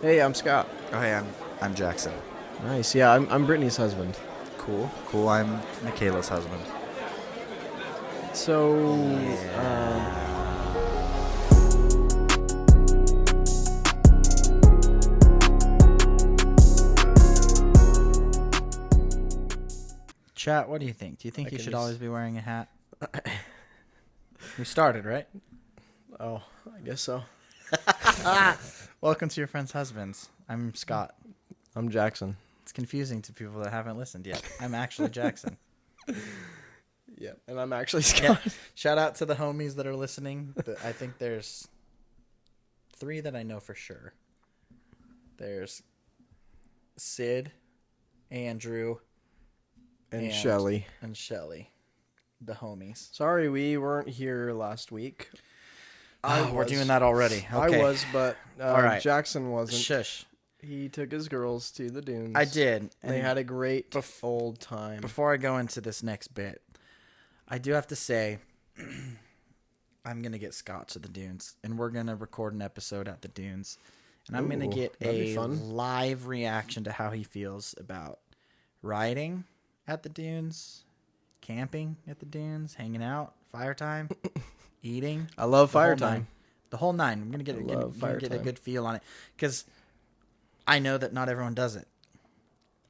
Hey, I'm Scott. Oh, hey, I'm Jackson. Nice. Yeah, I'm Brittany's husband. Cool. I'm Michaela's husband. So, Chat, what do you think? Do you think I you can should just- always be wearing a hat? We started, right? oh, I guess so. Welcome to your friend's husbands. I'm Scott. I'm Jackson. It's confusing to people that haven't listened yet. I'm actually Jackson. Yeah, and I'm actually Yeah. Scott. Shout out to the homies that are listening. I think there's 3 that I know for sure. There's Sid, Andrew, And Shelly. and Shelly, the homies. Sorry, we weren't here last week. We're doing that already. Okay. I was, but All right. Jackson wasn't. Shush. He took his girls to the dunes. I did. And they had a great bef- old time. Before I go into this next bit, I do have to say I'm going to get Scott to the dunes, and we're going to record an episode at the dunes. And I'm going to get that'd be a fun. live reaction to how he feels about riding at the dunes, camping at the dunes, hanging out, fire time, eating. I love the whole fire nine. time. The whole 9. I'm going to I love fire get a time. good feel on it because I know that not everyone does it.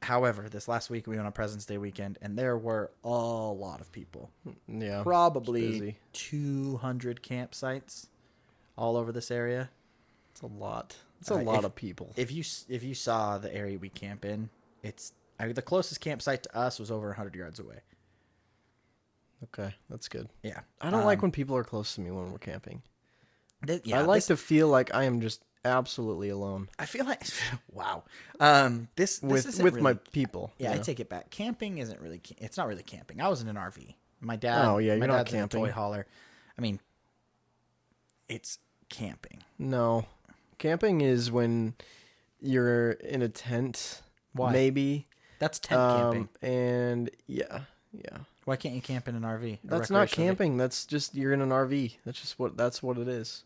However, this last week we went on President's Day weekend, and there were a lot of people. Yeah. Probably busy. 200 campsites all over this area. It's a lot. It's a lot If- of people. If you saw the area we camp in, the closest campsite to us was over 100 yards away. Okay, that's good. Yeah, I don't like when people are close to me when we're camping. yeah, I like to feel like I am just absolutely alone I feel like wow. This with isn't my really- people. Yeah, you I know? take it back. Camping isn't really. It's not really camping. I was in an RV. My dad. Oh, yeah, my you're not dad's in a camping. toy hauler. I mean, it's camping. No, camping is when you're in a tent. Why? Maybe. That's tent camping. And yeah. Why can't you camp in an RV? A That's not recreational camping. That's just you're in an RV. That's what it is.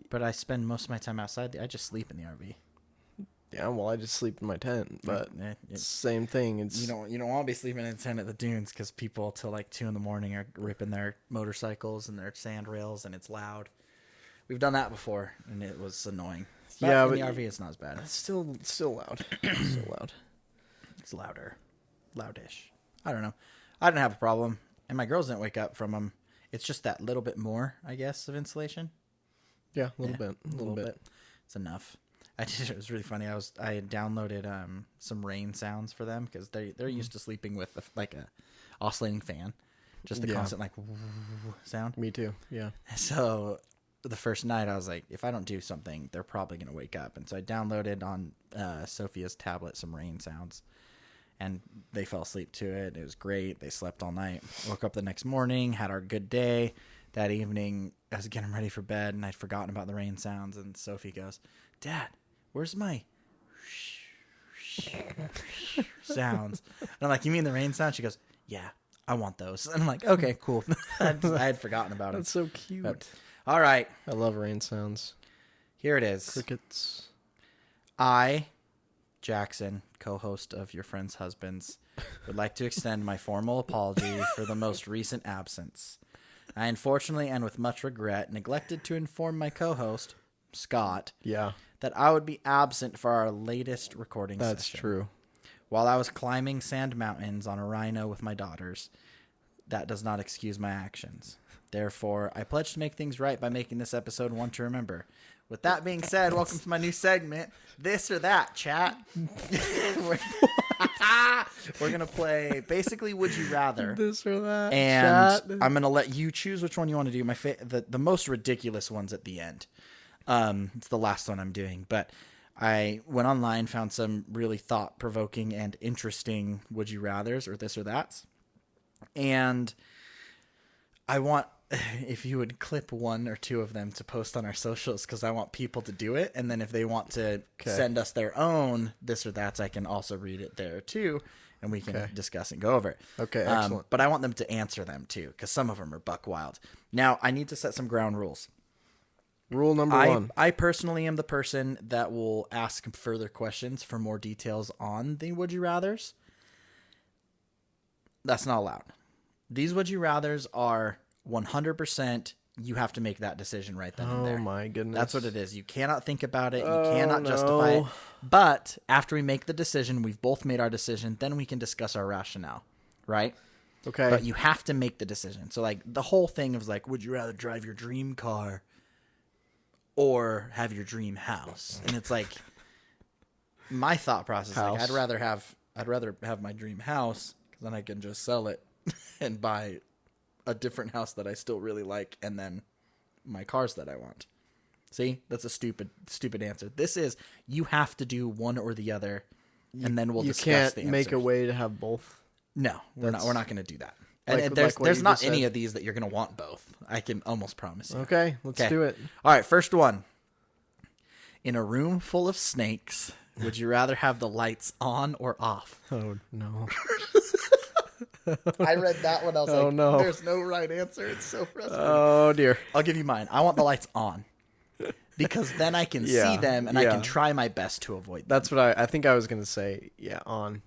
But I spend most of my time outside. I just sleep in the RV. Yeah. Well, I just sleep in my tent, but it's the same thing. It's you don't want to be sleeping in a tent at the dunes because people till like 2 a.m. are ripping their motorcycles and their sand rails, and it's loud. We've done that before, and it was annoying. But Yeah, in but the RV it's not as bad. it's still loud. Still loud. It's loudish. I don't know. I didn't have a problem, and my girls didn't wake up from them. It's just that little bit more, I guess, of insulation. Yeah, a little bit. A little bit. It's enough. It was really funny. I had downloaded some rain sounds for them because they're used to sleeping with a oscillating fan, just the Yeah. constant sound. Me too. Yeah. So the first night I was like, if I don't do something, they're probably gonna wake up. And so I downloaded on Sophia's tablet some rain sounds, and they fell asleep to it. It was great. They slept all night. Woke up the next morning, had our good day. That evening, I was getting ready for bed, and I'd forgotten about the rain sounds. And Sophie goes, "Dad, where's my sounds?" And I'm like, "You mean the rain sound?" She goes, "Yeah, I want those." And I'm like, "Okay, cool." I had forgotten about it. That's so cute. But, all right, I love rain sounds. here it is. Crickets. I, Jackson, co-host of Your Friend's Husbands, would like to extend my formal apology for the most recent absence. I unfortunately and with much regret neglected to inform my co-host, Scott, Yeah, that I would be absent for our latest recording that's session. true. While I was climbing sand mountains on a rhino with my daughters, that does not excuse my actions. Therefore, I pledge to make things right by making this episode one to remember. With that being said, welcome to my new segment, This or That, chat. We're going to play basically Would You Rather. This or that. And chat. I'm going to let you choose which one you want to do. The most ridiculous one's at the end. It's the last one I'm doing. But I went online, found some really thought-provoking and interesting Would You Rathers or This or That's. And I want, if you would clip 1 or 2 of them to post on our socials, because I want people to do it. And then if they want to send us their own This or That's, I can also read it there too. And we can discuss and go over it. Okay, excellent. But I want them to answer them too, because some of them are buck wild. Now, I need to set some ground rules. Rule number one. I personally am the person that will ask further questions for more details on the would you rathers. That's not allowed. These would you rathers are 100%. You have to make that decision right then and there. Oh my goodness. That's what it is. You cannot think about it. You cannot justify it. no. But after we make the decision, we've both made our decision, then we can discuss our rationale, right? Okay. But you have to make the decision. So like the whole thing of like, would you rather drive your dream car or have your dream house? And it's like my thought process, like I'd rather have my dream house because then I can just sell it and buy a different house that I still really like, and then my cars that I want. See, that's a stupid answer. This is you have to do one or the other, and then we'll discuss the answers. You can't make a way to have both. No, we're not going to do that. Like, And like there's not any said. of these that you're going to want both. I can almost promise you. Okay, let's do it. All right, first one. In a room full of snakes, would you rather have the lights on or off? Oh no. I read that one. I was like, no. there's no right answer. It's so frustrating. Oh dear. I'll give you mine. I want the lights on because then I can Yeah, see them and I yeah. can try my best to avoid them. That's what I think I was gonna say. Yeah, on.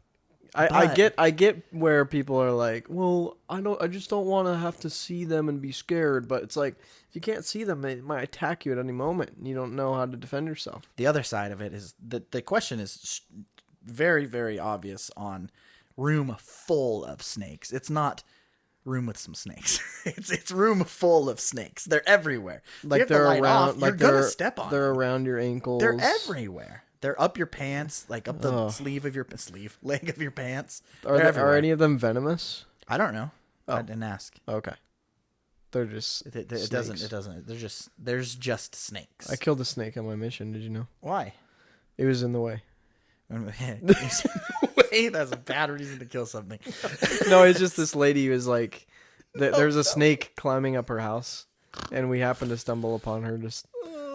I But- get where people are like, well, I just don't want to have to see them and be scared. But it's like if you can't see them, they might attack you at any moment. And you don't know how to defend yourself. The other side of it is that the question is very, very obvious on room full of snakes. It's not room with some snakes. it's room full of snakes. They're everywhere. So you Like have the they're light around. off, Like you're gonna step on They're them. around your ankles. They're everywhere. They're up your pants, like up the Ugh. leg of your pants. Are, They're are everywhere. any of them venomous? I don't know. Oh. I didn't ask. Okay. They're just. It snakes. doesn't. It doesn't. There's just snakes. I killed a snake on my mission. Did you know? Why? It was in the way. Wait, that's a bad reason to kill something. No, it's just this lady who was like, there's a snake climbing up her house, and we happened to stumble upon her just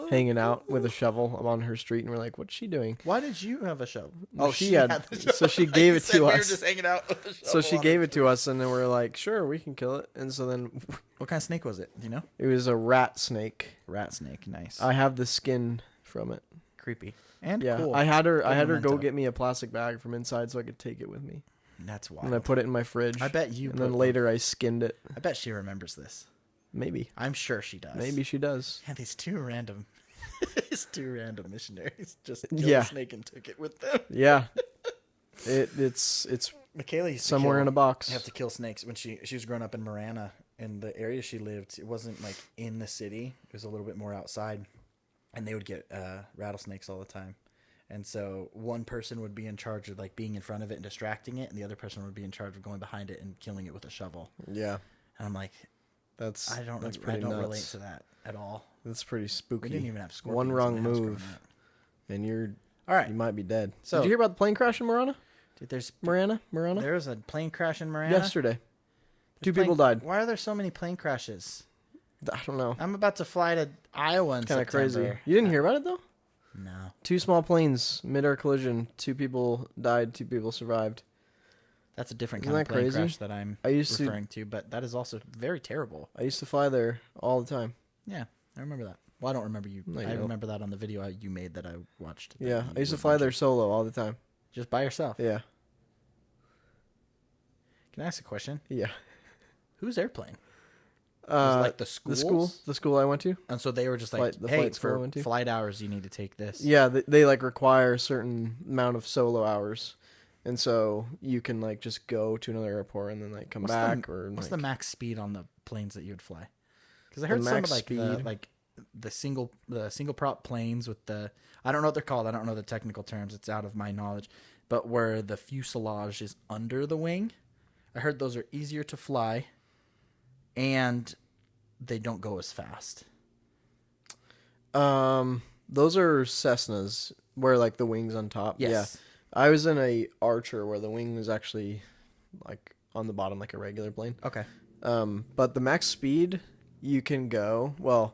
hanging out with a shovel on her street, and we're like, what's she doing? Why did you have a shovel? Oh, she had the shovel. so she gave it said to we were us. just hanging out with the So shovel she on gave it. it to us, and then we're like, sure, we can kill it. And so then What kind of snake was it? Do you know? it was a rat snake. Rat snake. Nice. I have the skin from it. Creepy. And Yeah, cool. I had her Good go memento. get me a plastic bag from inside so I could take it with me, That's wild. and I put it in my fridge. I bet you. And then later I skinned it. I bet she remembers this. Maybe. I'm sure she does. Maybe she does. Yeah, these two random missionaries just killed Yeah. a snake and took it with them. Yeah. It's Michaela used somewhere to in a box. have to kill snakes when she was growing up in Marana. In the area she lived, it wasn't like in the city. It was a little bit more outside, and they would get rattlesnakes all the time. And so one person would be in charge of like being in front of it and distracting it, and the other person would be in charge of going behind it and killing it with a shovel. Yeah. And I'm like, That's I don't pretty nuts. relate to that at all. That's pretty spooky. We didn't even have scorpions. One in wrong the house growing move, up. and All right, you might be dead. So- Did you hear about the plane crash in Marana? dude, there's Marana? there was a plane crash in Marana Yesterday. Two Plane- people died. Why are there so many plane crashes? I don't know. I'm about to fly to Iowa in Kind of crazy. September. You didn't hear about it though? No. Two small planes, mid-air collision. 2 people died. 2 people survived. That's a different Isn't kind of that plane crazy? crash that I'm I used to referring to, but that is also very terrible. I used to fly there all the time. Yeah, I remember that. Well, I don't remember you. No, you I don't. remember that on the video you made that I watched. that Yeah, you I used to would fly there mention. solo all the time. Just by yourself. Yeah, Can I ask a question? yeah. Whose airplane? Was it like the schools? the school I went to. And so they were just like, The hey, flight school I for went to? flight hours, you need to take this. Yeah, they like require a certain amount of solo hours, and so you can like just go to another airport and then like come back or What's like, the max speed on the planes that you would fly? Because I The heard some of max like speed? the single prop planes with the, I don't know what they're called. I don't know the technical terms. It's out of my knowledge. But where the fuselage is under the wing, I heard those are easier to fly, and they don't go as fast. Those are Cessnas where like the wings on top. Yes. Yeah, I was in a Archer where the wing was actually like on the bottom like a regular plane. Okay. But the max speed you can go. Well,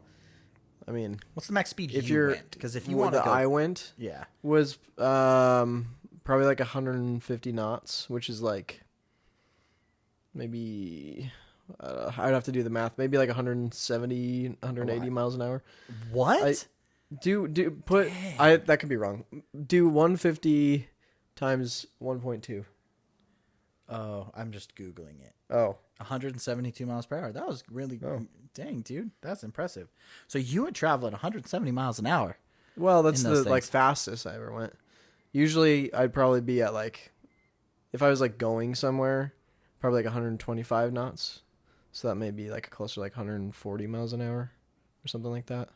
I mean, What's the max speed if you you're went? Because if you where want to the go, I went yeah. was probably like 150 knots, which is like maybe I'd have to do the math. Maybe like 170, 180 miles an hour. What? That could be wrong. Do 150 times 1.2. Oh, I'm just Googling it. Oh. 172 miles per hour. That was really, dang, dude. That's impressive. So you would travel at 170 miles an hour. Well, that's the things. fastest I ever went. Usually I'd probably be at like, if I was like going somewhere, probably like 125 knots. So that may be like closer to like 140 miles an hour or something like that.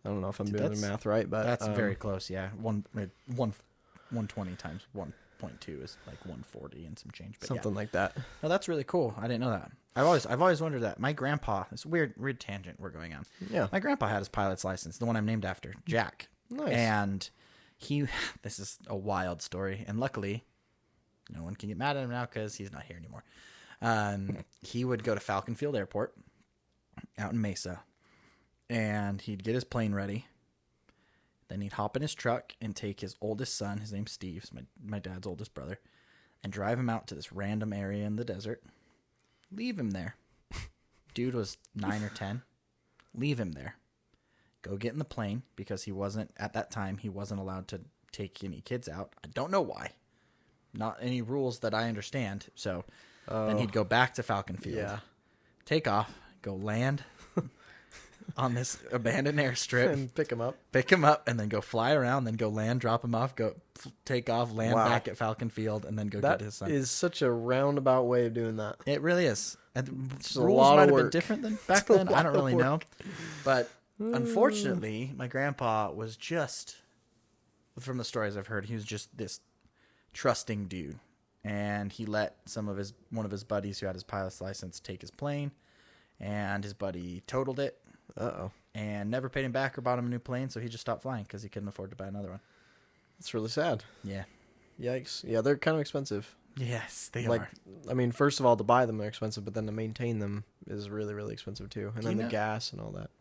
I don't know if I'm doing the math right, but that's very close. Yeah, 120 times 1.2 is like 140 and some change. But something like that. No, that's really cool. I didn't know that. I've always wondered that. My grandpa. It's a weird tangent we're going on. Yeah. My grandpa had his pilot's license, the one I'm named after, Jack. Nice. And this is a wild story, and luckily, no one can get mad at him now because he's not here anymore. He would go to Falcon Field Airport out in Mesa, and he'd get his plane ready. Then he'd hop in his truck and take his oldest son, his name's Steve, my dad's oldest brother, and drive him out to this random area in the desert. Leave him there. Dude was 9 or 10. Leave him there. Go get in the plane, because at that time, he wasn't allowed to take any kids out. I don't know why. Not any rules that I understand. So then he'd go back to Falcon Field. Yeah. Take off. Go land on this abandoned airstrip. And pick him up, and then go fly around, then go land, drop him off, take off, land back at Falcon Field, and then go get his son. That is such a roundabout way of doing that. It really is. And It's a rules lot might of have been work. different than back It's a then. I lot don't of really work. know. But unfortunately, my grandpa was just, from the stories I've heard, he was just this trusting dude. And he let one of his buddies who had his pilot's license take his plane, and his buddy totaled it. Uh-oh. And never paid him back or bought him a new plane, so he just stopped flying because he couldn't afford to buy another one. That's really sad. Yeah. Yikes. Yeah, they're kind of expensive. Yes, they Like, are. I mean, first of all, to buy them, they're expensive, but then to maintain them is really, really expensive too. And then the gas and all that.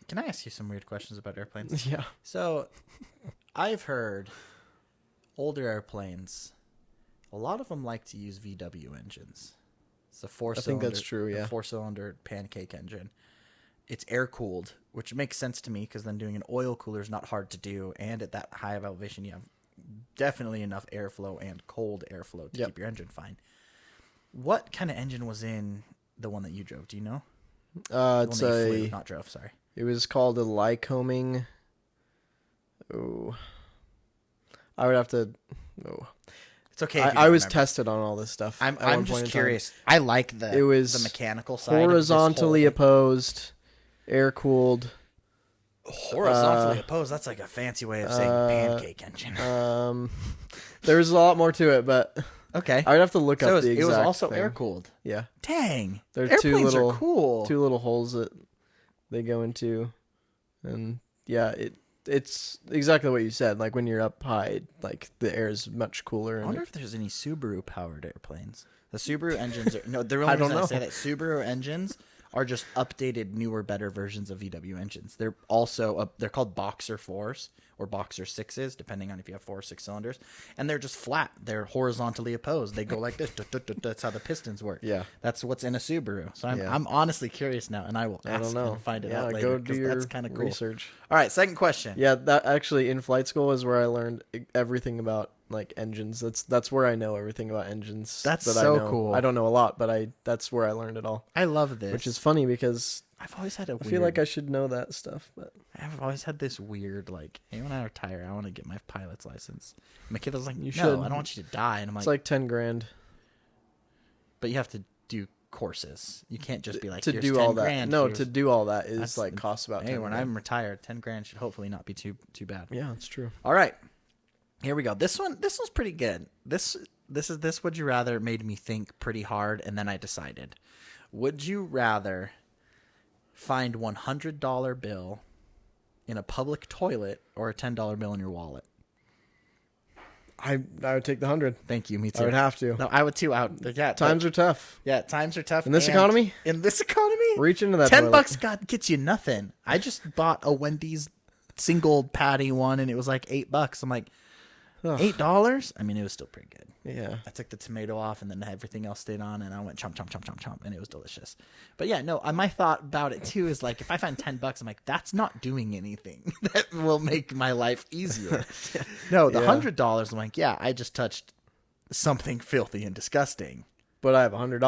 Can I ask you some weird questions about airplanes? Yeah. So, I've heard older airplanes, a lot of them like to use VW engines. It's a four-cylinder. I think that's true, yeah. A four-cylinder pancake engine. It's air-cooled, which makes sense to me because then doing an oil cooler is not hard to do. And at that high of elevation, you have definitely enough airflow and cold airflow to keep your engine fine. What kind of engine was in the one that you drove? Do you know? It's not drove, sorry. It was called a Lycoming. Oh. I would have to... Oh. It's okay. I was tested on all this stuff. I'm just curious. I like the mechanical side. Horizontally opposed, air cooled. Horizontally opposed. That's like a fancy way of saying pancake engine. There's a lot more to it, but okay. I would have to look up the exact. It was also thing. air cooled. Yeah. Dang. There are Airplanes are cool. two little holes that they go into, and yeah, it's exactly what you said. Like when you're up high, like the air is much cooler. I wonder if there's any Subaru powered airplanes. The Subaru engines are no. The only reason I say that Subaru engines are just updated, newer, better versions of VW engines. They're also they're called Boxer 4s or Boxer 6s, depending on if you have 4 or 6 cylinders, and they're just flat. They're horizontally opposed. They go like this. That's how the pistons work. Yeah, that's what's in a Subaru. So I'm honestly curious now, and I will ask and find it out later. Go do your that's kind of cool. research. All right, second question. Yeah, that actually in flight school is where I learned everything about like engines. That's where I know everything about engines. That's that so I know. cool. I don't know a lot, but that's where I learned it all. I love this. Which is funny because I've always had I feel like I should know that stuff, but I've always had this weird like, hey, when I retire, I want to get my pilot's license. My kid was like, you no, should. I don't want you to die, and I'm it's like 10 grand. But you have to do courses. You can't just be like to here's do 10 all that. grand, No, here's... to do all that is That's like costs about. Hey, 10 when grand. I'm retired, 10 grand should hopefully not be too bad. Yeah, that's true. All right, here we go. This one's pretty good. This would you rather made me think pretty hard, and then I decided. Would you rather find $100 bill in a public toilet or a $10 bill in your wallet? I would take the 100. Thank you. Me too. I would have to. No, I would too. Times are tough. Yeah, times are tough In this economy. Reach into that. $10 gets you nothing. I just bought a Wendy's single patty one, and it was like $8. I'm like, Ugh. $8? I mean, it was still pretty good. Yeah. I took the tomato off, and then everything else stayed on, and I went chomp, chomp, chomp, chomp, chomp, and it was delicious. But yeah, no, my thought about it too is like, if I find $10, I'm like, that's not doing anything that will make my life easier. No, the $100, I'm like, yeah, I just touched something filthy and disgusting. But I have $100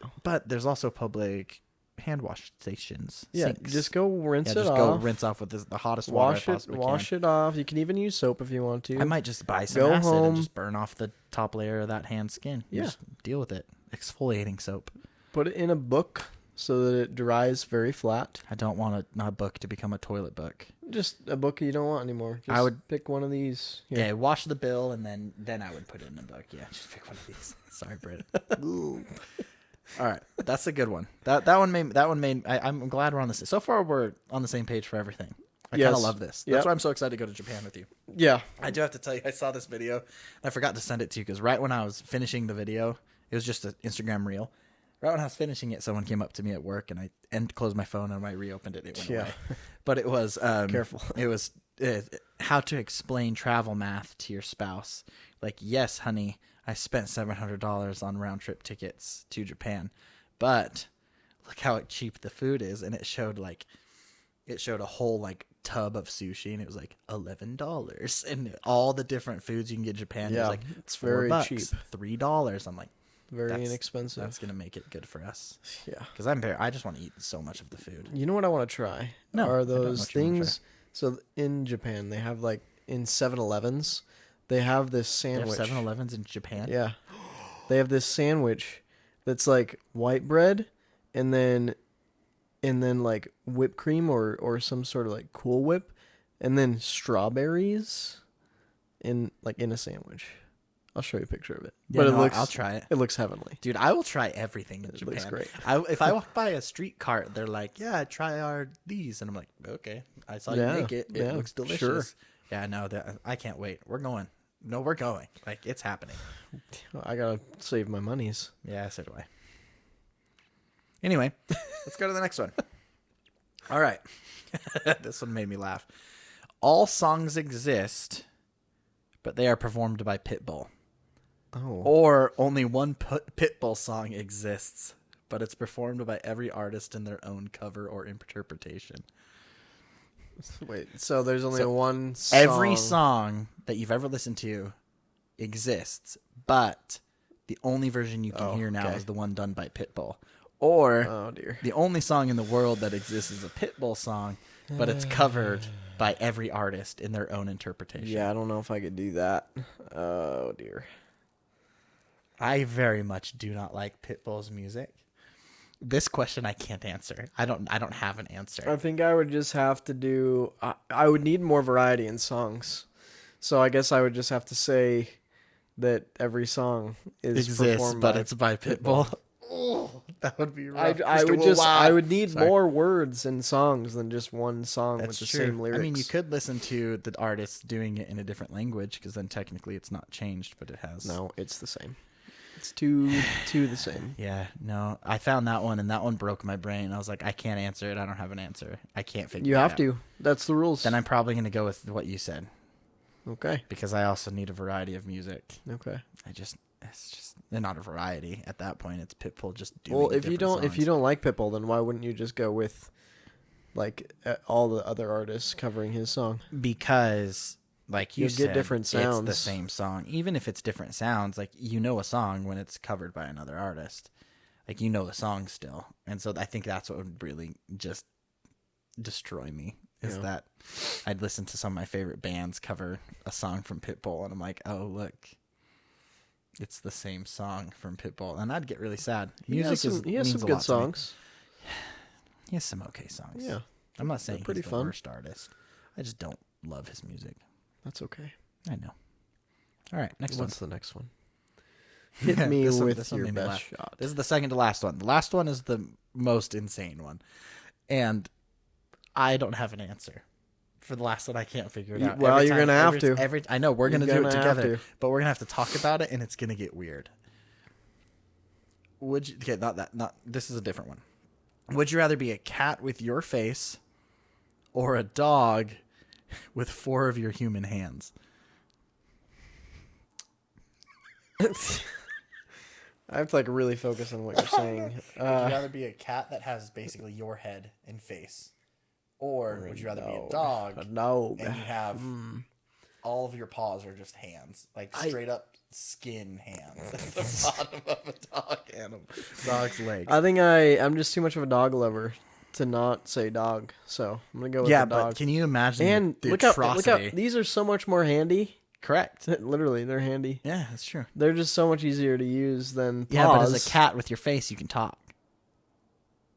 now. But there's also public hand wash stations. Yeah, sinks. just go rinse it just off. go rinse off with the hottest water I possibly can. Wash it off. You can even use soap if you want to. I might just buy some Go acid home. and just burn off the top layer of that hand skin. You Yeah. just deal with it. Exfoliating soap. Put it in a book so that it dries very flat. I don't want a book to become a toilet book. Just a book you don't want anymore. Just I would pick one of these. Yeah, wash the bill and then I would put it in a book. Yeah, just pick one of these. Sorry, Britt. All right, that's a good one. That one made. I'm glad we're on this. So far, we're on the same page for everything. I kind of love this. That's why I'm so excited to go to Japan with you. Yeah. I do have to tell you, I saw this video. And I forgot to send it to you because right when I was finishing the video, it was just an Instagram reel. Right when I was finishing it, someone came up to me at work, and I closed my phone, and when I reopened it, it went away. But it was Careful. It was how to explain travel math to your spouse. Like, yes, honey, I spent $700 on round trip tickets to Japan, but look how cheap the food is, and it showed a whole like tub of sushi, and it was like $11, and all the different foods you can get in Japan. Yeah, it was like it's very $4, cheap. $3. I'm like, Very inexpensive. That's gonna make it good for us. Yeah. Because I just want to eat so much of the food. You know what I want to try? No, Are I don't know those what you wanna things? So in Japan, they have like in 7-Elevens, they have this They have sandwich. 7-Elevens in Japan. Yeah. They have this sandwich that's like white bread and then like whipped cream or some sort of like Cool Whip and then strawberries in a sandwich. I'll show you a picture of it. Yeah, but no, I'll try it. It looks heavenly. Dude, I will try everything in It Japan. looks great. If I walk by a street cart, they're like, "Yeah, try these," and I'm like, "Okay, I saw you make it. It looks delicious." Sure. Yeah, no, I can't wait. We're going. No, we're going. Like, it's happening. I gotta save my monies. Yeah, so do I. Anyway, let's go to the next one. All right. This one made me laugh. All songs exist, but they are performed by Pitbull. Oh. Or only one Pitbull song exists, but it's performed by every artist in their own cover or interpretation. Wait, so there's only one song. Every song that you've ever listened to exists, but the only version you can hear now is the one done by Pitbull. Or Oh dear. the only song in the world that exists is a Pitbull song, but it's covered by every artist in their own interpretation. Yeah, I don't know if I could do that. Oh dear. I very much do not like Pitbull's music. This question I can't answer. I don't have an answer. I think I would just have to do. I would need more variety in songs, so I guess I would just have to say that every song is Exists, performed but by it's by Pitbull. Oh, that would be rough. I would need Sorry. more words in songs than just one song That's with the true. same lyrics. I mean, you could listen to the artist doing it in a different language because then technically it's not changed, but it has. No, it's the same. It's two the same. Yeah, no. I found that one, and that one broke my brain. I was like, I can't answer it. I don't have an answer. I can't figure You it have out. to. That's the rules. Then I'm probably going to go with what you said Okay. because I also need a variety of music. Okay. It's just they're not a variety at that point. It's Pitbull just doing. Well, if you different don't songs. like Pitbull, then why wouldn't you just go with like all the other artists covering his song? Because like you You'll said, get different sounds. It's the same song, even if it's different sounds. Like you know a song when it's covered by another artist. Like you know the song still, and so I think that's what would really just destroy me. Is that I'd listen to some of my favorite bands cover a song from Pitbull, and I'm like, oh look, it's the same song from Pitbull, and I'd get really sad. He has some means a good lot to me. songs. He has some okay songs. Yeah. I'm not saying pretty he's the fun. worst artist. I just don't love his music. That's okay. I know. All right, next What's one. the next one? Hit me This one with your made me best laugh. shot. This is the second to last one. The last one is the most insane one, and I don't have an answer for the last one. I can't figure it out. Well, Every you're time- gonna have every- to. I know we're gonna You're do it gonna have together, to. but we're gonna have to talk about it, and it's gonna get weird. Would you? Okay, not that. Not this is a different one. Would you rather be a cat with your face, or a dog with 4 of your human hands? I have to like really focus on what you're saying. Would you rather be a cat that has basically your head and face, or would you rather be a dog A dog. and you have all of your paws are just hands, like straight up skin hands at the bottom of a dog animal, dog's legs? I think I'm just too much of a dog lover to not say dog. So I'm gonna go with the dog. But can you imagine And the look atrocity? out! These are so much more handy. Correct. Literally, they're handy. Yeah, that's true. They're just so much easier to use than paws. Yeah, but as a cat with your face, you can talk.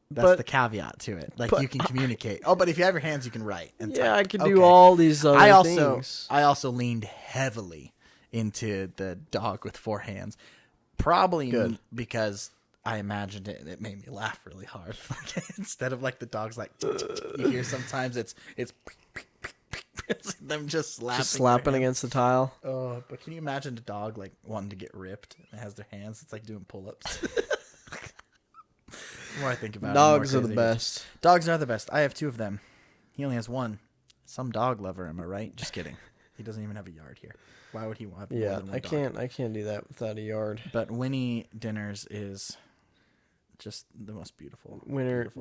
That's the caveat to it. Like, you can communicate. Oh, but if you have your hands, you can write. And Yeah, type. I could do all these other things. I also leaned heavily into the dog with 4 hands. Probably because I imagined it and it made me laugh really hard. Instead of like the dogs like you hear sometimes it's them just slapping against the tile. Oh, but can you imagine a dog like wanting to get ripped? It has their hands. It's like doing pull-ups. The more I think about Dogs it, are the best. Dogs are the best. I have 2 of them. He only has 1. Some dog lover, am I right? Just kidding. He doesn't even have a yard here. Why would he want more than one dog? I can't do that without a yard. But Winnie Dinners is just the most beautiful. Winter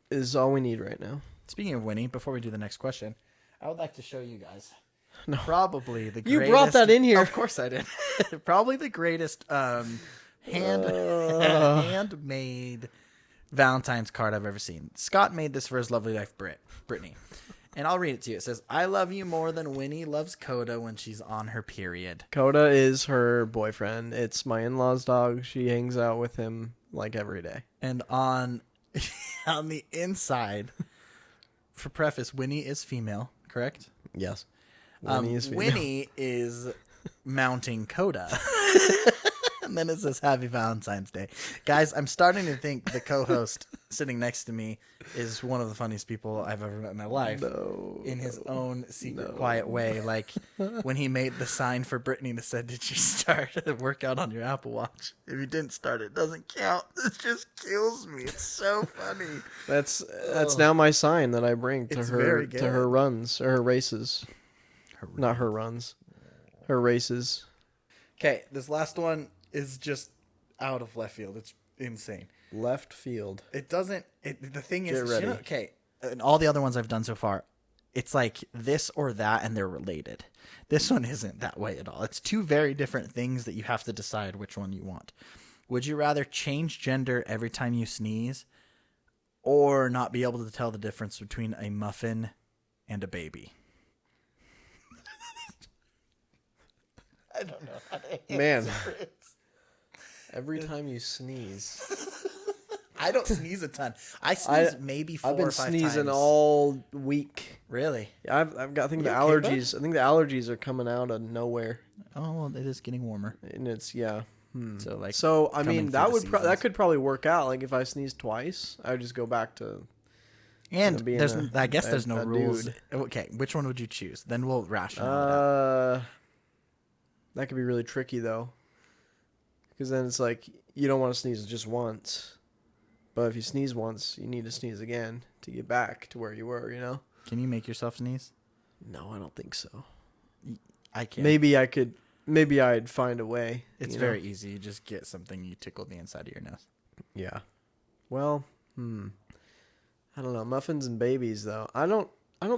is all we need right now. Speaking of Winnie, before we do the next question, I would like to show you guys. No. Probably the You greatest... brought that in here. Of course I did. Probably the greatest handmade Valentine's card I've ever seen. Scott made this for his lovely wife, Brittany. And I'll read it to you. It says, I love you more than Winnie loves Coda when she's on her period. Coda is her boyfriend. It's my in-laws' dog. She hangs out with him like every day. And on the inside, for preface, Winnie is female, correct? Yes. Winnie is female. Winnie is mounting Coda. And then it says Happy Valentine's Day. Guys, I'm starting to think the co-host sitting next to me is one of the funniest people I've ever met in my life. In his own secret, quiet way. Like when he made the sign for Brittany that said, did you start a workout on your Apple Watch? If you didn't start, it doesn't count. It just kills me. It's so funny. That's now my sign that I bring to her runs or her races. Not her runs. Her races. Okay, this last one is just out of left field. It's insane. Left field. It doesn't. The thing is, Get ready. Okay, and all the other ones I've done so far, it's like this or that, and they're related. This one isn't that way at all. It's 2 very different things that you have to decide which one you want. Would you rather change gender every time you sneeze, or not be able to tell the difference between a muffin and a baby? I don't know how to Man. Every time you sneeze. I don't sneeze a ton. I sneeze maybe 4 or 5 times. I've been sneezing all week. Really? Yeah, I think the allergies. I think the allergies are coming out of nowhere. Oh, well, it is getting warmer. And it's So I mean that could probably work out. Like if I sneeze twice, I would just go back to. And there's no rules. Dude. Okay, which one would you choose? Then we'll rationalize it. That could be really tricky though. Because then it's like, you don't want to sneeze just once. But if you sneeze once, you need to sneeze again to get back to where you were, you know? Can you make yourself sneeze? No, I don't think so. I can't. Maybe I could. Maybe I'd find a way. It's very easy. You just get something, you tickle the inside of your nose. Yeah. Well, I don't know. Muffins and babies, though. I don't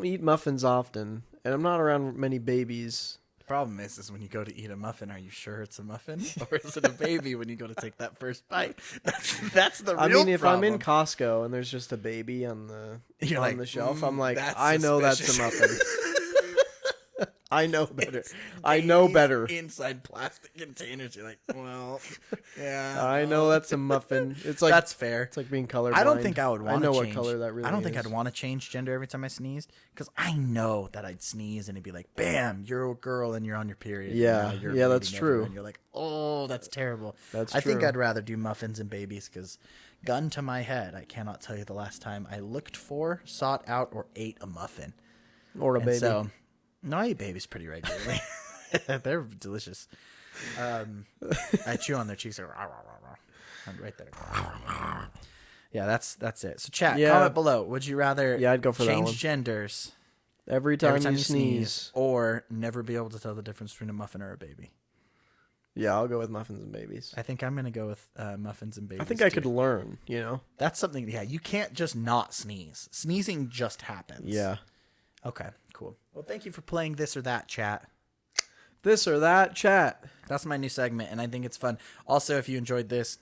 eat muffins often, and I'm not around many babies. The problem is when you go to eat a muffin, are you sure it's a muffin? Or is it a baby when you go to take that first bite? That's the real problem. I mean, if I'm in Costco and there's just a baby on the shelf, I'm like, I know that's a muffin. I know better. I know better. Inside plastic containers. You're like, well, yeah. I know that's a muffin. It's like that's fair. It's like being colorblind. I don't think I would want to change. I know what color that really is. I don't think I'd want to change gender every time I sneezed because I know that I'd sneeze and it'd be like, bam, you're a girl and you're on your period. Yeah, yeah, that's true. And you're like, oh, that's terrible. That's I think I'd rather do muffins and babies because, gun to my head, I cannot tell you the last time I looked for, sought out, or ate a muffin or a baby. So, no, I eat babies pretty regularly. They're delicious. I chew on their cheeks. I'm right there. Yeah, that's it. So chat, comment below. Would you rather I'd go for change that one. genders every time you sneeze or never be able to tell the difference between a muffin or a baby? Yeah, I'll go with muffins and babies. I think I'm gonna go with muffins and babies. I think I too. could learn, you know? That's something. Yeah, you can't just not sneeze. Sneezing just happens. Yeah. Okay. Cool. Well, thank you for playing this or that, chat. This or that chat. That's my new segment, and I think it's fun. Also, if you enjoyed this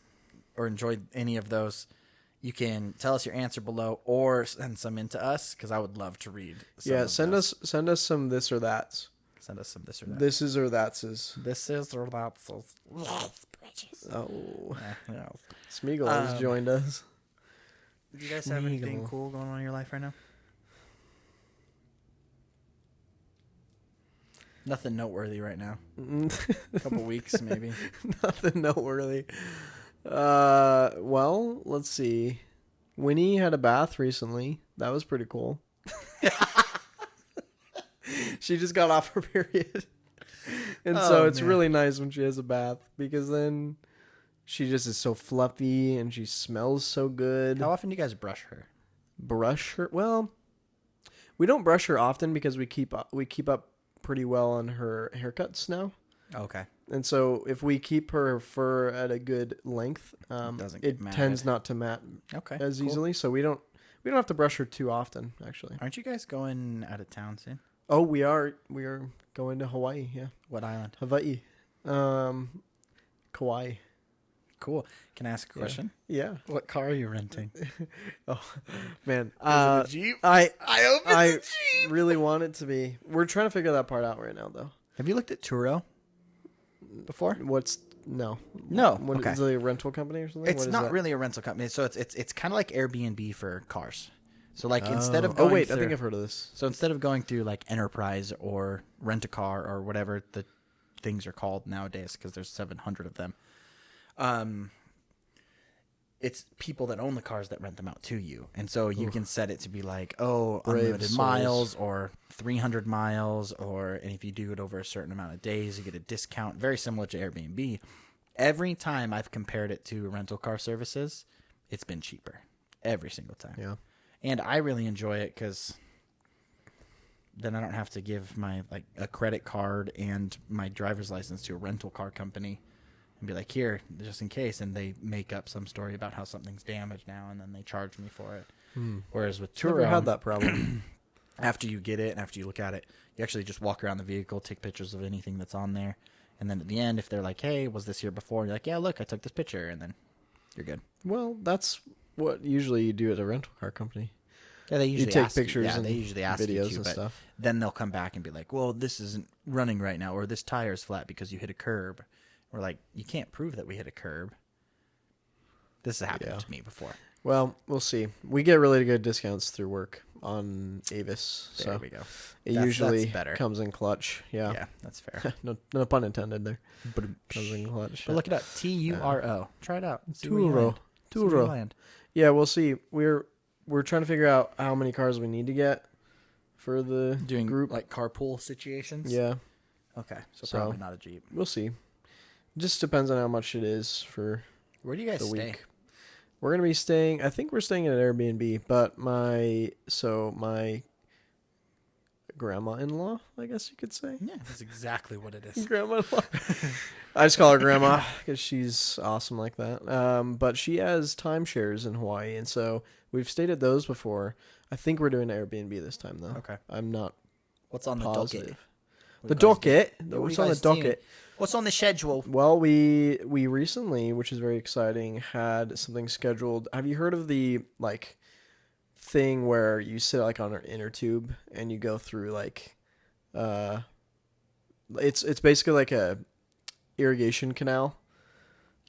or enjoyed any of those, you can tell us your answer below or send some in to us because I would love to read. Send us some this or that's. Send us some this or that. This is or that's is. This is or that's. Yes, Bridges. Oh, Yeah. Smeagol has joined us. Do you guys have anything Smeagol. cool going on in your life right now? Nothing noteworthy right now. A couple weeks, maybe. Nothing noteworthy. Well, let's see. Winnie had a bath recently. That was pretty cool. She just got off her period. And so it's man. really nice when she has a bath because then she just is so fluffy and she smells so good. How often do you guys brush her? Brush her? Well, we don't brush her often because we keep up pretty well on her haircuts now. Okay. And so if we keep her fur at a good length, Doesn't get it matted. tends not to mat Okay. as cool. easily. So we don't have to brush her too often, actually. Aren't you guys going out of town soon? Oh, we are going to Hawaii. Yeah, What island? Hawaii, Kauai. Cool. Can I ask a question? Yeah. What car are you renting? Oh, man. a Jeep? I hope it's a Jeep. really want it to be. We're trying to figure that part out right now, though. Have you looked at Turo before? What's no? No. What Okay. is it, a rental company or something? It's What is not that? really a rental company. So it's kind of like Airbnb for cars. So like instead of going I through, think I've heard of this. so instead of going through like Enterprise or Rent a Car or whatever the things are called nowadays, because there's 700 of them. It's people that own the cars that rent them out to you, and so you can set it to be like, oh, Brave unlimited souls. miles or 300 miles, and if you do it over a certain amount of days, you get a discount. Very similar to Airbnb. Every time I've compared it to rental car services, it's been cheaper every single time. Yeah. And I really enjoy it because then I don't have to give my like a credit card and my driver's license to a rental car company and be like, here, just in case. And they make up some story about how something's damaged now, and then they charge me for it. Whereas with Never Turo, had that problem. after you get it and after you look at it, you actually just walk around the vehicle, take pictures of anything that's on there. And then at the end, if they're like, hey, was this here before? You're like, yeah, look, I took this picture. And then you're good. Well, that's what usually you do at a rental car company. Yeah, they usually take ask you- pictures Yeah, and they usually ask you videos to, and but stuff. then they'll come back and be like, "Well, this isn't running right now, or this tire's flat because you hit a curb." We're like, "You can't prove that we hit a curb." This has happened Yeah. to me before. Well, we'll see. We get really good discounts through work on Avis, There so we go. it That's usually better. comes in clutch. Yeah. Yeah, that's fair. No pun intended there. but Comes in clutch. look it up. Turo. Try it out. See where you Turo. land. See where you Turo. land. Yeah, we'll see. We're trying to figure out how many cars we need to get for the Doing group. like carpool situations. Yeah, Okay, so So- probably not a Jeep. we'll see. Just depends on how much it is for Where do you guys the stay? week. We're gonna be staying. I think we're staying at an Airbnb, but my grandma-in-law, I guess you could say. Yeah, that's exactly what it is. Grandma-in-law. I just call her grandma because she's awesome like that. But she has timeshares in Hawaii, and so we've stayed at those before. I think we're doing Airbnb this time, though. Okay. I'm not What's on the positive. docket? The What do you guys docket. do? What do What's you on the guys do? docket? What's on the schedule? Well, we recently, which is very exciting, had something scheduled. Have you heard of the like thing where you sit like on an inner tube and you go through like it's basically like a irrigation canal.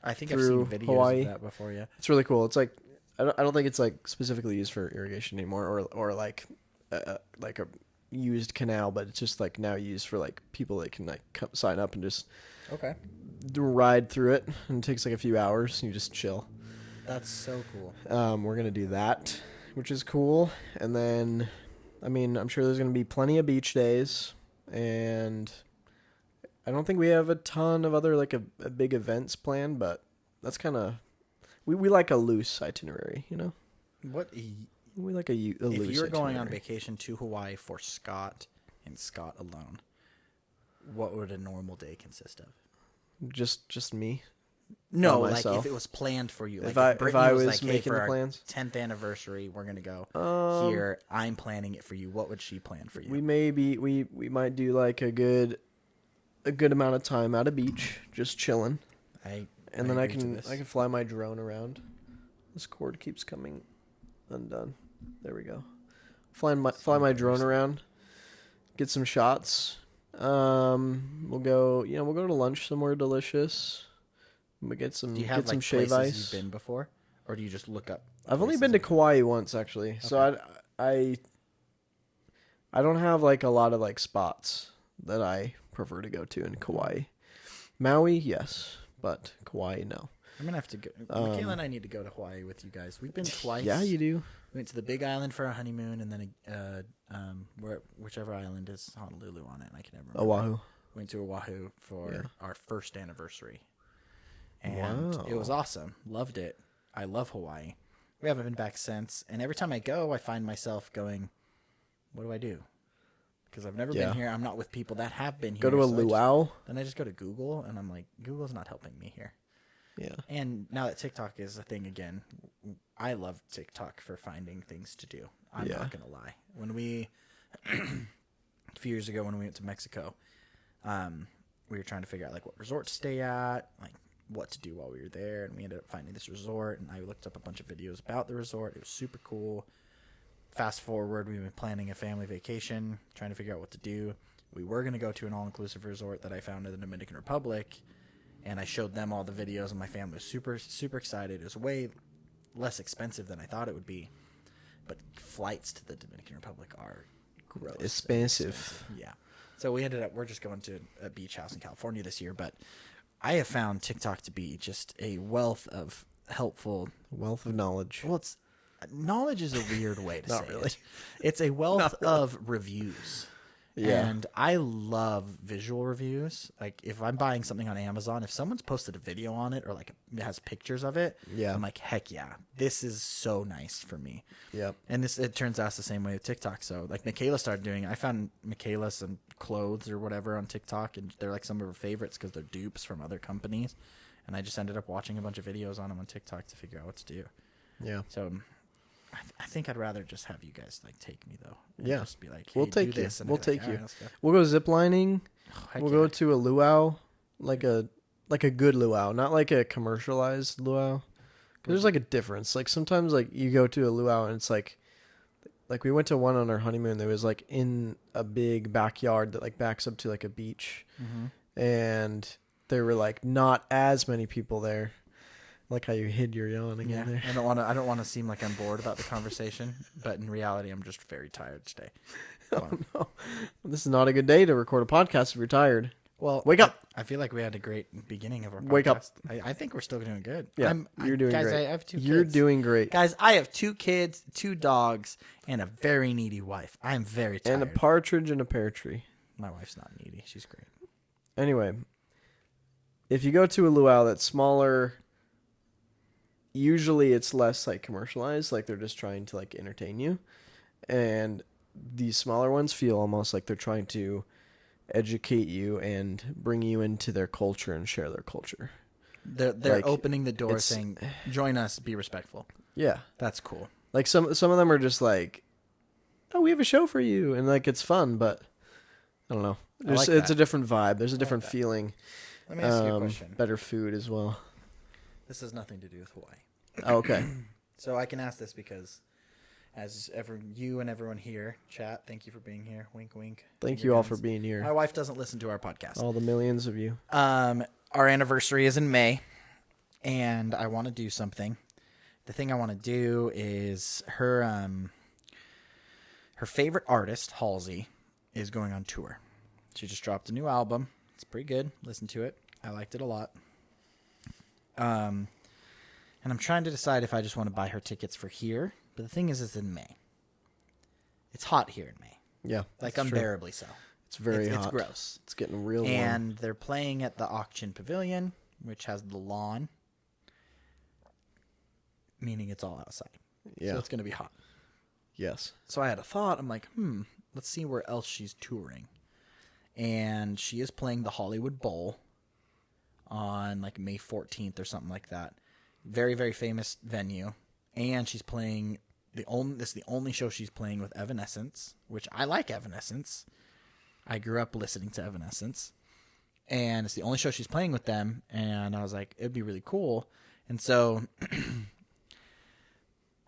I think I've seen through videos Hawaii. of that before. Yeah. It's really cool. It's like I don't think it's like specifically used for irrigation anymore or like a used canal, but it's just like now used for like people that can like sign up and just Okay. ride through it, and it takes like a few hours and you just chill. That's so cool. We're gonna do that, which is cool. And then I mean, I'm sure there's gonna be plenty of beach days, and I don't think we have a ton of other like a big events planned, but that's kind of we like a loose itinerary, you know. We like a loose. If you're going on itinerary. vacation to Hawaii for Scott and Scott alone, what would a normal day consist of? Just me. No, By like myself. if it was planned for you. If Like I Brittany was like, hey, making for the our plans? 10th anniversary, we're gonna go Um, here. I'm planning it for you. What would she plan for you? we might do like a good amount of time at a beach, just chilling, and then I agree to can this. fly my drone around. This cord keeps coming undone. There we go. Fly my drone around, get some shots. We'll go to lunch somewhere delicious. We get some Do you have get some like shave places ice. you've been before, or do you just look up? I've only places been to and- Kauai once actually, so I don't have like a lot of like spots that I prefer to go to in Kauai. Maui, yes, but Kauai, no. I'm gonna have to go. Michaela and I need to go to Hawaii with you guys. We've been twice. Yeah, you do. We went to the Big Island for our honeymoon, and then whichever island is Honolulu on it. I can never remember. Oahu. Went to Oahu for Yeah. our first anniversary, and it was awesome. Loved it. I love Hawaii. We haven't been back since, and every time I go, I find myself going, "What do I do?" Because I've never been here. I'm not with people that have been here. Go to a so luau. then I just go to Google, and I'm like, Google's not helping me here. Yeah. And now that TikTok is a thing again, I love TikTok for finding things to do. I'm Yeah. not going to lie. When we, a few years ago when we went to Mexico, we were trying to figure out like what resort to stay at, like what to do while we were there. And we ended up finding this resort, and I looked up a bunch of videos about the resort. It was super cool. Fast forward, we've been planning a family vacation, trying to figure out what to do. We were going to go to an all-inclusive resort that I found in the Dominican Republic, and I showed them all the videos, and my family was super, super excited. It was way less expensive than I thought it would be, but flights to the Dominican Republic are gross. Expensive. Yeah. So we're just going to a beach house in California this year, but I have found TikTok to be just a wealth of helpful. Wealth of knowledge. Well, knowledge is a weird way to Not say really. it. It's a wealth of reviews. Yeah. And I love visual reviews. Like if I'm buying something on Amazon, if someone's posted a video on it or like it has pictures of it, Yeah. I'm like, heck yeah, this is so nice for me. Yep. And it turns out it's the same way with TikTok. So like Michaela started doing it. I found Michaela some clothes or whatever on TikTok, and they're like some of her favorites because they're dupes from other companies. And I just ended up watching a bunch of videos on them on TikTok to figure out what to do. Yeah. So I think I'd rather just have you guys like take me though. And Yeah. just be like, hey, We'll do take you. this, and We'll I'd be like, take you. "All right, let's go." We'll go ziplining. Oh, heck We'll yeah. go to a luau, like a good luau, not like a commercialized luau. 'Cause there's like a difference. Like sometimes like you go to a luau and it's like we went to one on our honeymoon that was like in a big backyard that like backs up to like a beach, and there were like not as many people there. Like how you hid your yawn again Yeah, there. I don't want to seem like I'm bored about the conversation, but in reality, I'm just very tired today. Oh no, this is not a good day to record a podcast if you're tired. Well, Wake up. I feel like we had a great beginning of our podcast. Wake up. I think we're still doing good. Yeah, you're doing guys, great. I have two You're kids. doing great. Guys, I have 2 kids, 2 dogs, and a very needy wife. I am very tired. And a partridge in a pear tree. My wife's not needy. She's great. Anyway, if you go to a luau that's smaller, usually it's less like commercialized, like they're just trying to like entertain you. And these smaller ones feel almost like they're trying to educate you and bring you into their culture and share their culture. They're Like, opening the door it's- saying, "Join us, be respectful." Yeah. That's cool. Like some of them are just like, "Oh, we have a show for you." And like it's fun, but I don't know. like It's that. a different vibe. There's a like different that. feeling. Let me ask you a question. Better food as well. This has nothing to do with Hawaii. Oh, okay. So I can ask this because you and everyone here, chat, thank you for being here. Wink, wink. Thank Finger you all guns. for being here. My wife doesn't listen to our podcast. All the millions of you. Our anniversary is in May, and I want to do something. The thing I want to do is her favorite artist, Halsey, is going on tour. She just dropped a new album. It's pretty good. Listen to it. I liked it a lot. And I'm trying to decide if I just want to buy her tickets for here. But the thing is, it's in May. It's hot here in May. Yeah. Like that's true. unbearably so. It's very hot. It's gross. It's getting real warm. And they're playing at the Auction Pavilion, which has the lawn, meaning it's all outside. Yeah. So it's going to be hot. Yes. So I had a thought. I'm like, let's see where else she's touring. And she is playing the Hollywood Bowl on like May 14th or something like that. Very, very famous venue. And she's playing this is the only show she's playing with Evanescence, which I like Evanescence. I grew up listening to Evanescence. And it's the only show she's playing with them. And I was like, it'd be really cool. And so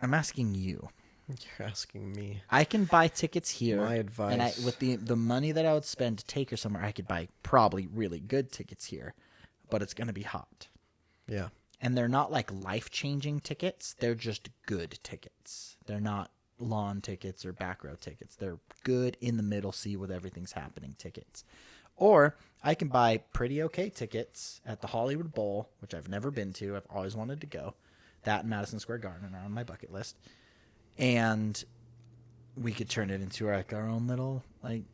I'm asking you. You're asking me. I can buy tickets here. My advice. And with the money that I would spend to take her somewhere, I could buy probably really good tickets here. But it's going to be hot. Yeah. And they're not like life-changing tickets. They're just good tickets. They're not lawn tickets or back row tickets. They're good in the middle, see what everything's happening tickets. Or I can buy pretty okay tickets at the Hollywood Bowl, which I've never been to. I've always wanted to go. That and Madison Square Garden are on my bucket list. And we could turn it into like our own little like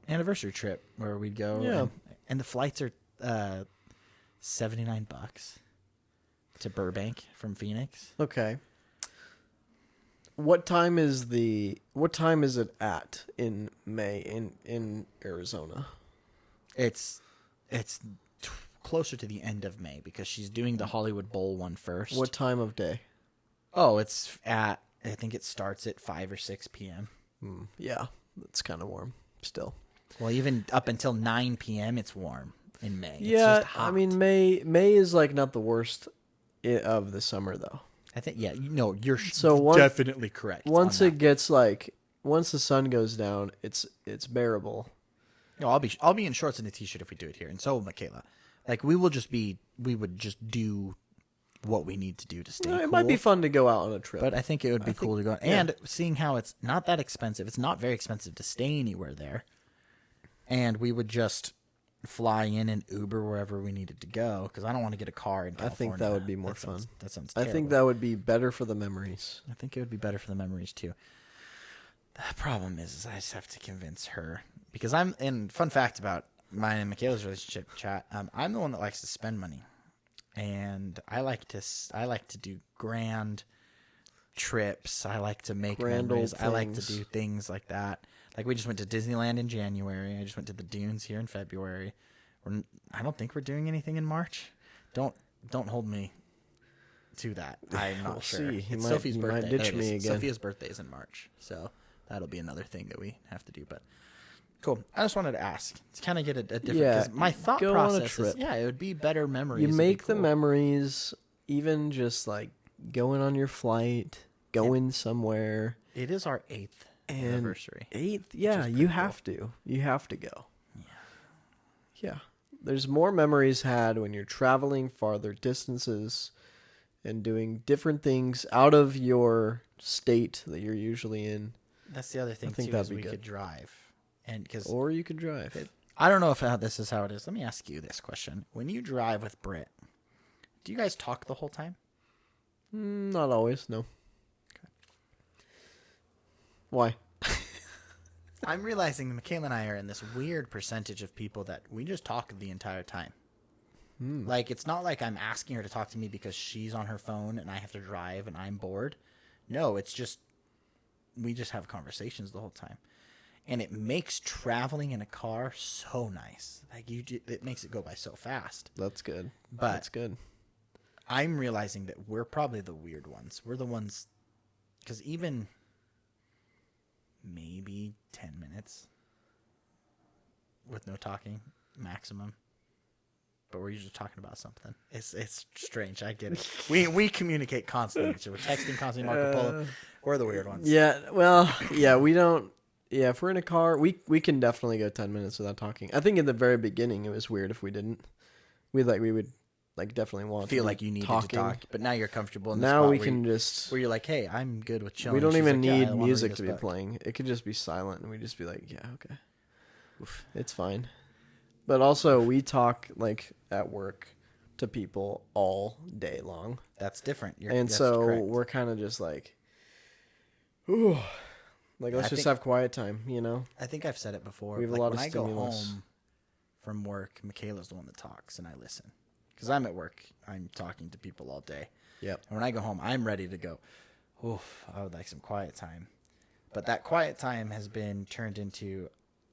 anniversary trip where we'd go. Yeah. And the flights are $79 to Burbank from Phoenix. Okay. What time is it at in May in Arizona? It's closer to the end of May because she's doing the Hollywood Bowl one first. What time of day? Oh, it's I think it starts at 5 or 6 p.m. Yeah, it's kind of warm still. Well, even up until 9 p.m. it's warm in May. Yeah, it's just hot. I mean May is like not the worst of the summer though. I think you're So definitely correct. Once on it gets once the sun goes down, it's bearable. No, I'll be in shorts and a t-shirt if we do it here, and so will Michaela. Like we would just do what we need to do to stay. It cool. might be fun to go out on a trip, But I think it would be cool to go. And seeing how it's not that expensive, it's not very expensive to stay anywhere there. And we would just fly in and Uber wherever we needed to go because I don't want to get a car in California. I think that would be more fun. That sounds I terrible. think that would be better for the memories. I think it would be better for the memories too. The problem is I just have to convince her because and fun fact about mine and Michaela's relationship chat, I'm the one that likes to spend money. And I like to do grand trips. I like to make Grand memories. old I like to things. do things like that. Like we just went to Disneyland in January. I just went to the dunes here in February. I don't think we're doing anything in March. Don't hold me to that. I'm not We'll sure. see. It's You Sophie's might birthday. ditch There it me is. again. Sophia's birthday is in March, so that'll be another thing that we have to do. But cool. I just wanted to ask to kind of get a different. Yeah, Because my thought go on a process is, trip. it would be better memories. You It'd be make the cool. memories, even just like going on your flight, going somewhere. It is our 8th anniversary. 8th, yeah, pretty you cool. have to. You have to go. Yeah. There's more memories had when you're traveling farther distances and doing different things out of your state that you're usually in. That's the other thing think too. that'd Is be we good. could drive, and because Or you could drive. I don't know if this is how it is. Let me ask you this question: when you drive with Britt, do you guys talk the whole time? Not always, no. Why? I'm realizing that Michaela and I are in this weird percentage of people that we just talk the entire time. Like, it's not like I'm asking her to talk to me because she's on her phone and I have to drive and I'm bored. No, it's just, we just have conversations the whole time. And it makes traveling in a car so nice. Like, it makes it go by so fast. That's good. But That's good. I'm realizing that we're probably the weird ones. We're the ones, because even maybe 10 minutes with no talking maximum, but we're usually talking about something. It's strange. I get it. We communicate constantly. So we're texting constantly. Marco Polo. We're the weird ones. Yeah, well, yeah, we don't. Yeah, if we're in a car, we can definitely go 10 minutes without talking. I think in the very beginning it was weird if we didn't. We would definitely want Feel to like you needed talking. to talk, but now you're comfortable in the Now spot we where can you- just. where you're like, hey, I'm good with chilling. We don't She's even like, yeah, I need wanna read music this to be book. playing. It could just be silent, and we just be like, yeah, okay, Oof. it's fine. But also, we talk like at work to people all day long, That's different. and that's so correct. we're kind of just like, ooh, like let's I just think- have quiet time, you know? I think I've said it before. We have a like, lot when of I go stimulus. home from work, Michaela's the one that talks, and I listen. Because I'm at work, I'm talking to people all day. Yep. And when I go home, I'm ready to go. Oof, I would like some quiet time. But that quiet time has been turned into,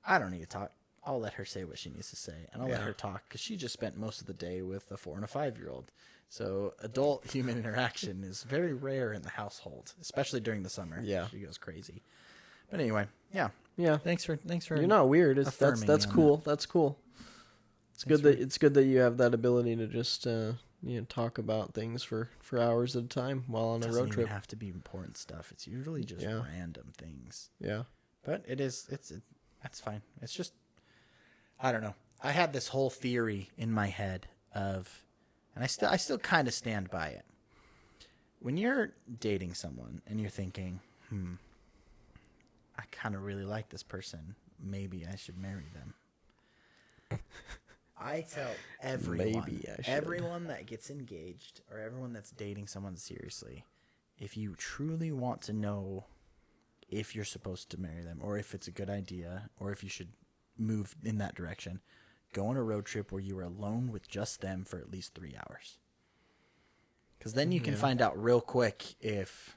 I don't need to talk. I'll let her say what she needs to say, and I'll let Yeah. her talk because she just spent most of the day with a 4 and a 5-year-old. So adult human interaction is very rare in the household, especially during the summer. Yeah. She goes crazy. But anyway, yeah. Yeah. Thanks for You're not weird. affirming That's me on cool. That's cool. Thanks It's good that you have that ability to just talk about things for hours at a time while on a doesn't road even trip. have to be important stuff. It's usually just Yeah. random things. Yeah. But that's fine. It's just, I don't know. I had this whole theory in my head of, and I still kind of stand by it. When you're dating someone and you're thinking, I kind of really like this person. Maybe I should marry them. I tell everyone that gets engaged or everyone that's dating someone seriously, if you truly want to know if you're supposed to marry them or if it's a good idea or if you should move in that direction, go on a road trip where you are alone with just them for at least 3 hours. Because then you can find out real quick if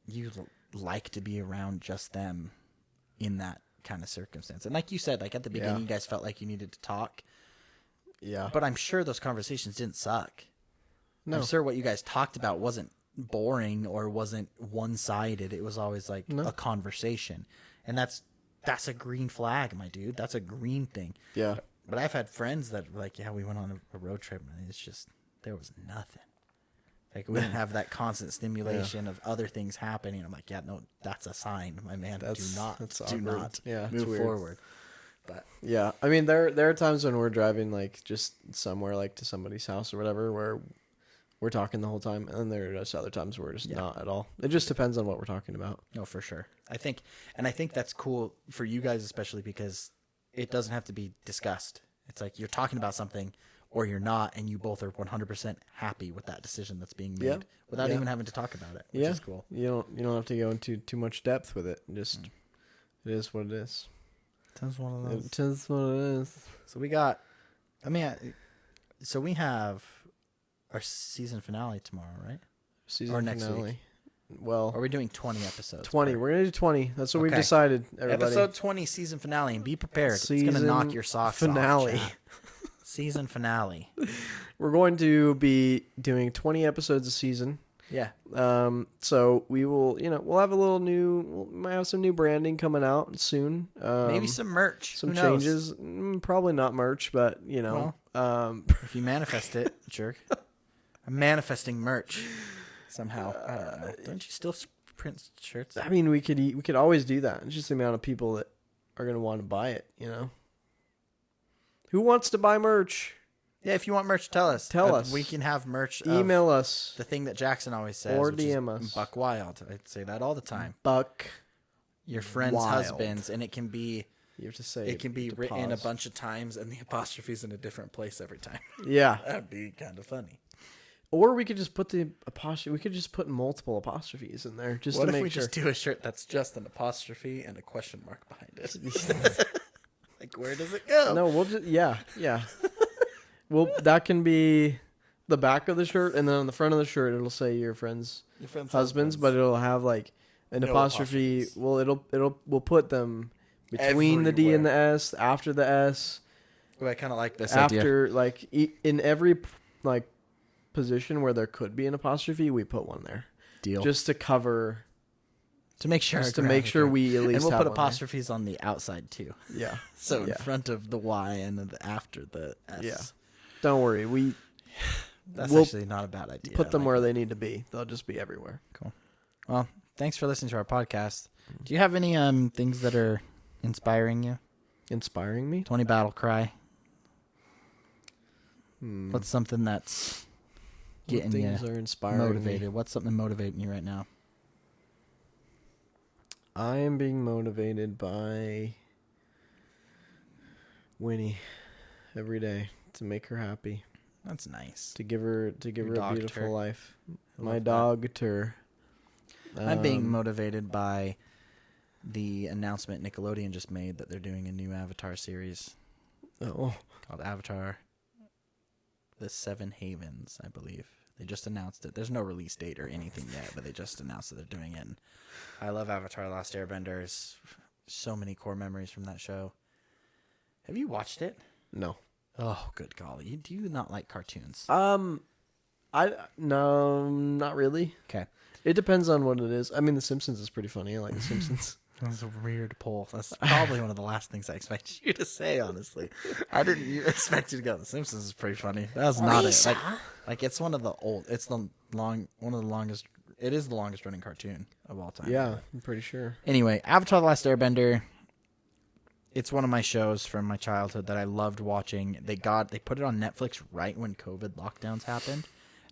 you like to be around just them in that kind of circumstance. And like you said, like at the beginning, you guys felt like you needed to talk. Yeah. But I'm sure those conversations didn't suck. No. I'm sure what you guys talked about wasn't boring or wasn't one-sided. It was always like a conversation. And that's a green flag, my dude. That's a green thing. Yeah. But I've had friends that were like, yeah, we went on a road trip and it's just, there was nothing. Like we didn't have that constant stimulation of other things happening. I'm like, yeah, no, that's a sign, my man. That's do awkward. not Yeah, it's move weird. forward. But Yeah. I mean, there are times when we're driving like just somewhere like to somebody's house or whatever where we're talking the whole time, and then there are just other times where we're just not at all. It just depends on what we're talking about. no, for sure. I think that's cool for you guys, especially because it doesn't have to be discussed. It's like you're talking about something or you're not, and you both are 100% happy with that decision that's being made without even having to talk about it, which is cool. You don't have to go into too much depth with it. Just it is what it is. That's one of those. It is what it is. So we have our season finale tomorrow, right? Season Or next finale. week. Well, Are we doing 20 episodes? 20. We're gonna do 20. That's what we've Okay. decided. Everybody. Episode 20, season finale, and be prepared. It's Season gonna knock your socks finale. off. Chat. Season finale. We're going to be doing 20 episodes a season. Yeah. So we will, we'll have we might have some new branding coming out soon. Maybe some merch. some Who knows? changes. Probably not merch, but If you manifest it, jerk. I'm manifesting merch somehow. I don't know. Don't you still print shirts? I mean, we could always do that. It's just the amount of people that are going to want to buy it, Who wants to buy merch? Yeah, if you want merch, tell us. Tell us. We can have merch. Email us. The thing that Jackson always says. Or which is DM us. Buck Wild. I say that all the time. Buck. Your friends' Wild. husbands, and it can be You have to say it can be to written a pause. bunch of times, and the apostrophe's in a different place every time. Yeah. That'd be kind of funny. Or we could just put the apostrophe. We could just put multiple apostrophes in there just What to if make we sure. just do a shirt that's just an apostrophe and a question mark behind it? Like, where does it go? No, we'll just yeah. Well, that can be the back of the shirt, and then on the front of the shirt it'll say your friends' Your friends' husbands, but it'll have like an No apostrophe. apostrophes. Well, we'll put them between the D and the S, after the S, Oh, I kind of like this idea. after like in every like position where there could be an apostrophe, we put one there Deal. just to cover, to make sure. just to make sure we at least and we'll have put one there. apostrophes on the outside too. Yeah. So in Yeah. front of the Y and then after the S. Yeah. Don't worry, That's we'll actually not a bad idea. put I them like where that. they need to be. They'll just be everywhere. Cool. Well, thanks for listening to our podcast. Do you have any things that are inspiring you? Inspiring me. 20 battle cry. What's something that's getting What things you are inspiring motivated? me? What's something motivating you right now? I am being motivated by Winnie every day to make her happy, That's nice. to give her Your a dog, beautiful Tur. life. I My love that. dog, Tur. I'm being motivated by the announcement Nickelodeon just made that they're doing a new Avatar series Oh, called Avatar: The Seven Havens, I believe. They just announced it. There's no release date or anything yet, but they just announced that they're doing it. And I love Avatar: Last Airbender. It's So many core memories from that show. Have you watched it? No. Oh, good golly. Do you not like cartoons? No, not really. Okay. It depends on what it is. I mean, The Simpsons is pretty funny. I like The Simpsons. That's a weird pull. That's probably one of the last things I expected you to say, honestly. I didn't expect you to go, The Simpsons is pretty funny. That was not it. Like it's one of the longest, it is the longest running cartoon of all time. Yeah, I'm pretty sure. Anyway, Avatar: The Last Airbender. It's one of my shows from my childhood that I loved watching. They put it on Netflix right when COVID lockdowns happened.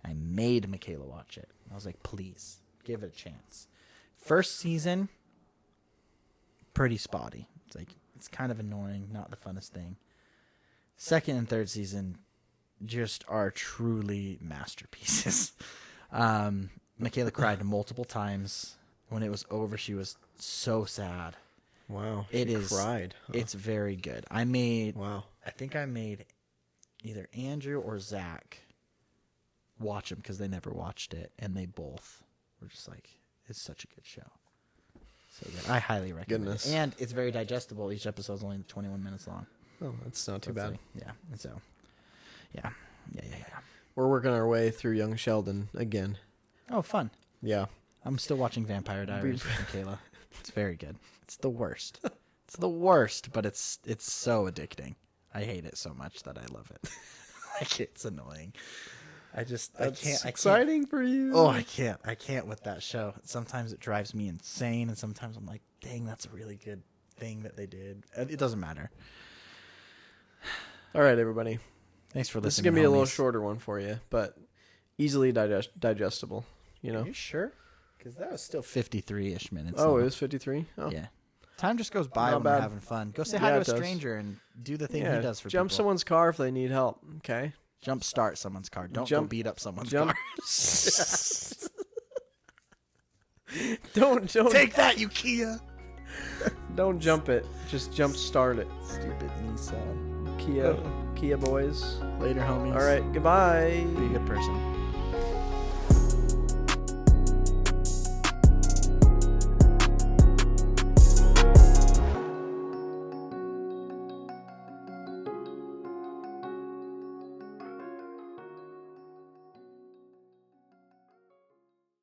I made Michaela watch it. I was like, please, give it a chance. First season, pretty spotty. It's kind of annoying, not the funnest thing. Second and third season just are truly masterpieces. Michaela cried multiple times. When it was over, she was so sad. Wow. It she is. cried. Huh? It's very good. I think I made either Andrew or Zach watch them because they never watched it, and they both were just like, it's such a good show. So good. I highly recommend it. And it's very digestible. Each episode's only 21 minutes long. Oh, that's not too bad. Yeah. And so, yeah. We're working our way through Young Sheldon again. Oh, fun. Yeah. I'm still watching Vampire Diaries with Michaela. It's very good. It's the worst. It's the worst, but it's so addicting. I hate it so much that I love it. Like, it's annoying. I can't. Exciting for you. Oh, I can't with that show. Sometimes it drives me insane, and sometimes I'm like, dang, that's a really good thing that they did. It doesn't matter. All right, everybody. Thanks for listening. This is going to be a little shorter one for you, but easily digestible, you know? Are you sure? Because that was still 53-ish minutes. Oh, long. it was 53? Oh. Yeah. Time just goes by Not when bad. we're having fun. Go say hi to a it does. stranger and do the thing Yeah, he does for jump people. someone's car if they need help, okay? Jump start someone's car. Don't go beat up someone's jump. car. Don't Take that, you Kia. Don't jump it. Just jump start it. Stupid Nissan. Kia boys. Later, homies. All right, goodbye. Be a good person.